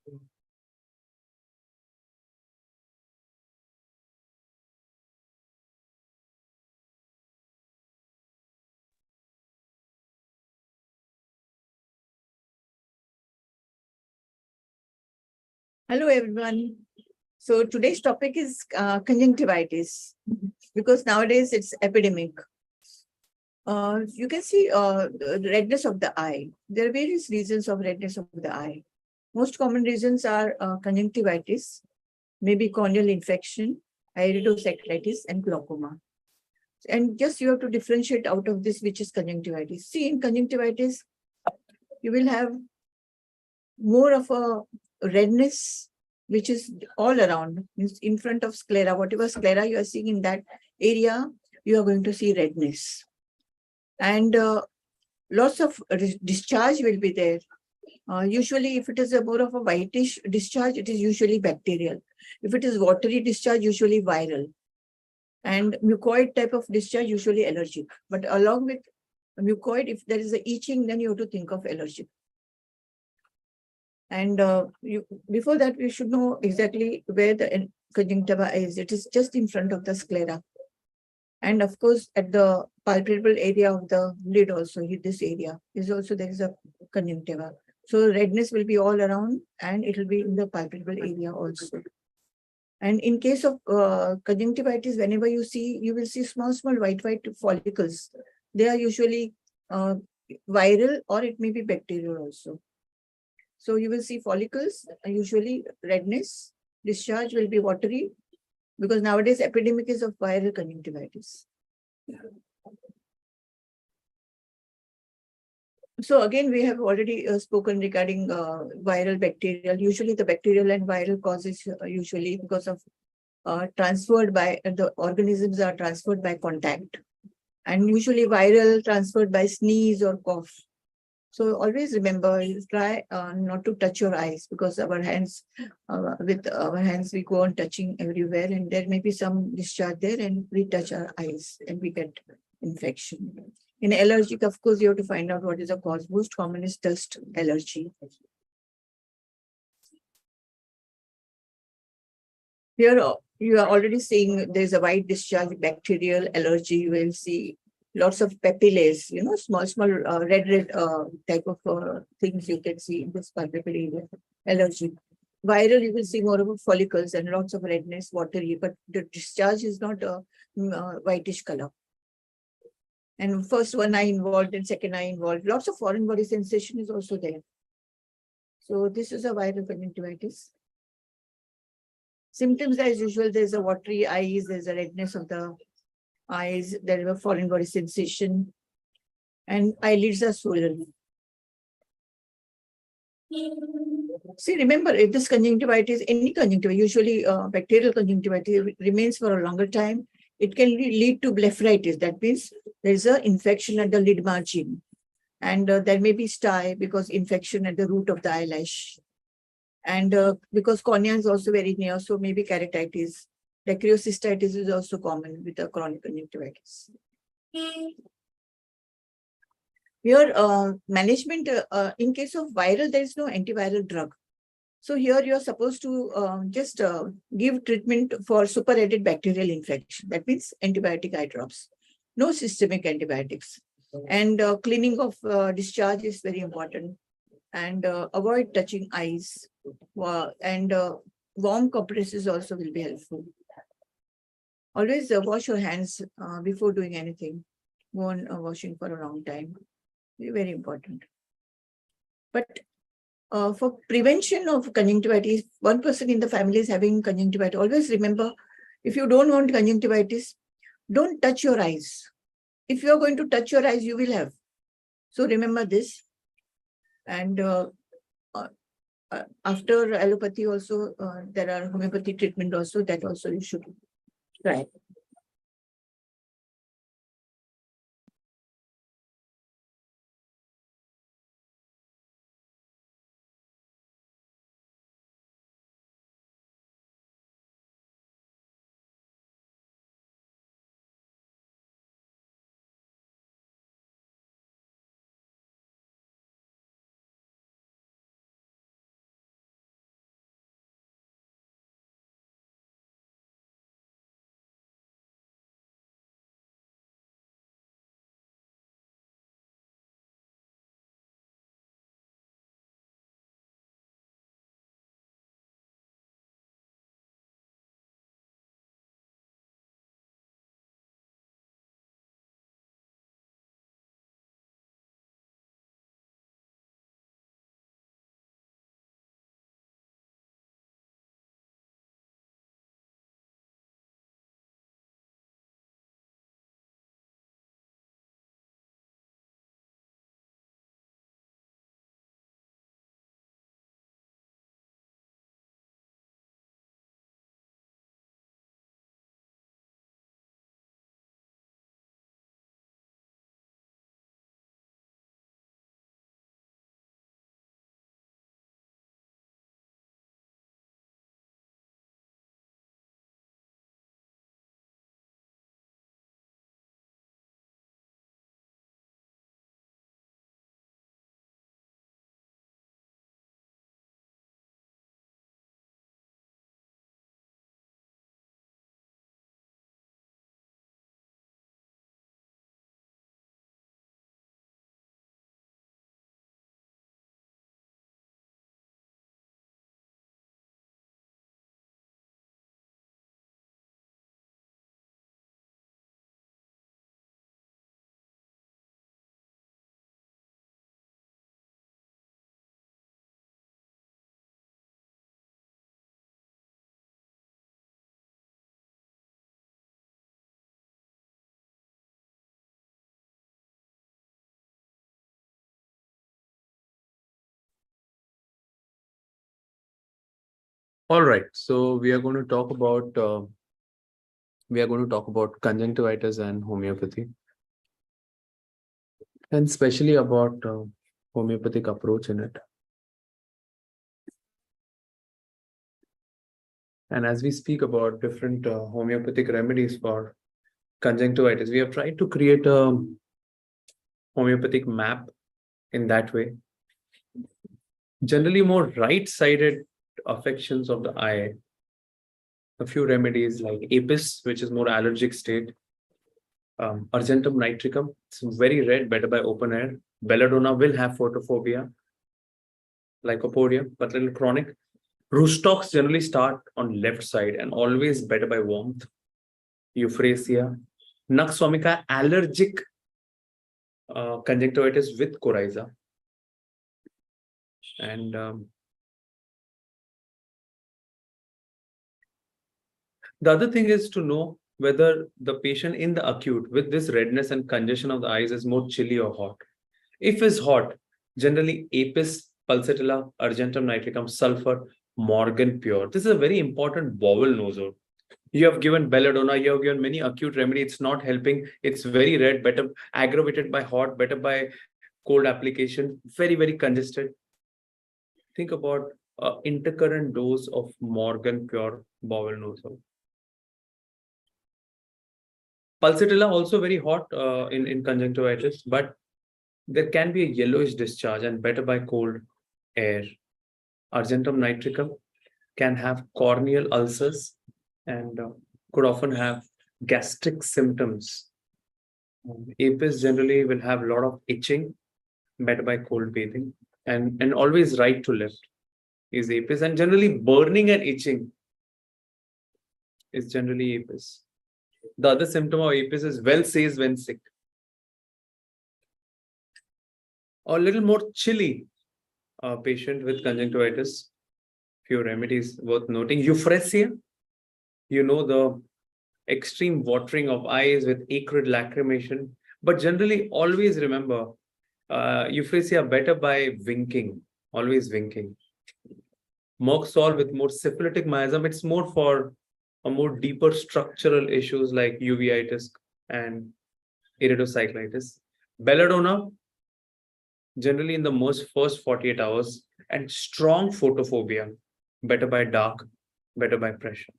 Hello, everyone. So today's topic is conjunctivitis, because nowadays it's epidemic. You can see the redness of the eye. There are various reasons of redness of the eye. Most common reasons are conjunctivitis, maybe corneal infection, iridocyclitis, and glaucoma. And just you have to differentiate out of this which is conjunctivitis. See, in conjunctivitis, you will have more of a redness which is all around, means in front of sclera, whatever sclera you are seeing in that area, you are going to see redness. And lots of discharge will be there. Usually, if it is a more of a whitish discharge, it is usually bacterial. If it is watery discharge, usually viral. And mucoid type of discharge, usually allergic. But along with mucoid, if there is a itching, then you have to think of allergic. And before that, we should know exactly where the conjunctiva is. It is just in front of the sclera. And of course, at the palpable area of the lid also, this area is also, there is a conjunctiva. So redness will be all around and it will be in the palpable area also. And in case of conjunctivitis, whenever you see, you will see small white follicles. They are usually viral, or it may be bacterial also. So you will see follicles, usually redness, discharge will be watery, because nowadays epidemic is of viral conjunctivitis. So again, we have already spoken regarding viral bacterial. Usually the bacterial and viral causes usually because of transferred by, the organisms are transferred by contact. And usually viral transferred by sneeze or cough. So always remember, try not to touch your eyes, because our hands, with our hands, we go on touching everywhere, and there may be some discharge there, and we touch our eyes and we get infection. In allergic, of course, you have to find out what is the cause. Most common is dust allergy. Here, you are already seeing there's a white discharge, bacterial allergy. You will see lots of papillae, small red type of things you can see in this palpable area. Allergy. Viral, you will see more of follicles and lots of redness, watery, but the discharge is not a whitish color. And first one eye involved and second eye involved. Lots of foreign body sensation is also there. So this is a viral conjunctivitis. Symptoms as usual, there's a watery eyes, there's a redness of the eyes, there is a foreign body sensation, and eyelids are swollen. See, remember, if this conjunctivitis, any conjunctivitis, usually bacterial conjunctivitis, remains for a longer time, it can lead to blepharitis. That means there is an infection at the lid margin. And there may be stye because infection at the root of the eyelash. And because cornea is also very near, so maybe keratitis. Dacryocystitis is also common with a chronic conjunctivitis. Here, management, in case of viral, there is no antiviral drug. So here you are supposed to just give treatment for superadded bacterial infection. That means antibiotic eye drops. No systemic antibiotics. And cleaning of discharge is very important. And avoid touching eyes. And warm compresses also will be helpful. Always wash your hands before doing anything. Go on washing for a long time. Very important. But for prevention of conjunctivitis, one person in the family is having conjunctivitis. Always remember, if you don't want conjunctivitis, don't touch your eyes. If you are going to touch your eyes, you will have. So remember this. And after allopathy also, there are homeopathy treatment also, that also you should try. All right, so we are going to talk about conjunctivitis and homeopathy, and especially about homeopathic approach in it. And as we speak about different homeopathic remedies for conjunctivitis, we have tried to create a homeopathic map in that way. Generally, more right-sided affections of the eye. A few remedies like apis, which is more allergic state. Argentum nitricum, it's very red, better by open air. Belladonna will have photophobia, lycopodium, but little chronic. Roostocks generally start on left side and always better by warmth. Euphrasia. Nux vomica, allergic conjunctivitis with coryza. And the other thing is to know whether the patient in the acute with this redness and congestion of the eyes is more chilly or hot. If it's hot, generally apis, pulsatilla, argentum nitricum, sulfur, Morgan pure. This is a very important bowel nosal. You have given belladonna, you have given many acute remedy. It's not helping. It's very red, better aggravated by hot, better by cold application, very, very congested. Think about intercurrent dose of Morgan pure bowel nosal. Pulsatilla also very hot in conjunctivitis, but there can be a yellowish discharge and better by cold air. Argentum nitricum can have corneal ulcers and could often have gastric symptoms. Apis generally will have a lot of itching, better by cold bathing, and always right to left is apis, and generally burning and itching is generally apis. The other symptom of apis is well says when sick. A little more chilly patient with conjunctivitis. Few remedies worth noting. Euphrasia, the extreme watering of eyes with acrid lacrimation. But generally, always remember, euphrasia better by winking, always winking. Moxol with more syphilitic miasm, it's more for a more deeper structural issues like uveitis and iridocyclitis. Belladonna, generally in the first 48 hours, and strong photophobia, better by dark, better by pressure.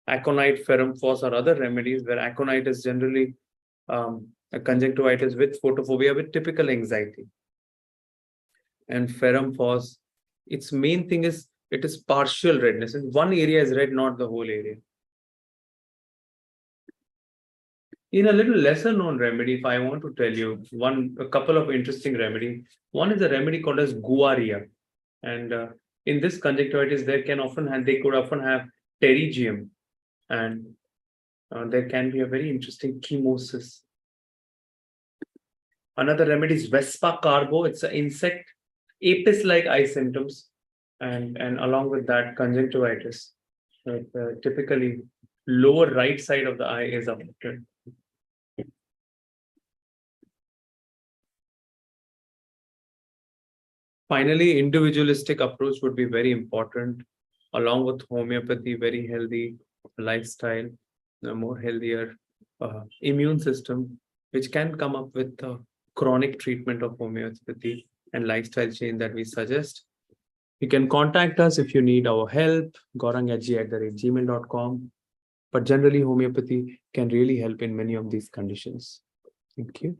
Aconite, ferrum phos are other remedies where aconite is generally a conjunctivitis with photophobia with typical anxiety. And ferrum phos, its main thing is it is partial redness. And one area is red, not the whole area. In a little lesser known remedy, if I want to tell you a couple of interesting remedy. One is a remedy called as guaria. And in this conjunctivitis, they could often have pterygium. And there can be a very interesting chemosis. Another remedy is Vespa carbo. It's an insect, apis-like eye symptoms, and along with that, conjunctivitis. Typically, lower right side of the eye is affected. Finally, individualistic approach would be very important, along with homeopathy, very healthy lifestyle, a more healthier immune system, which can come up with chronic treatment of homeopathy and lifestyle change that we suggest. You can contact us if you need our help, gorangg@gmail.com. But generally, homeopathy can really help in many of these conditions. Thank you.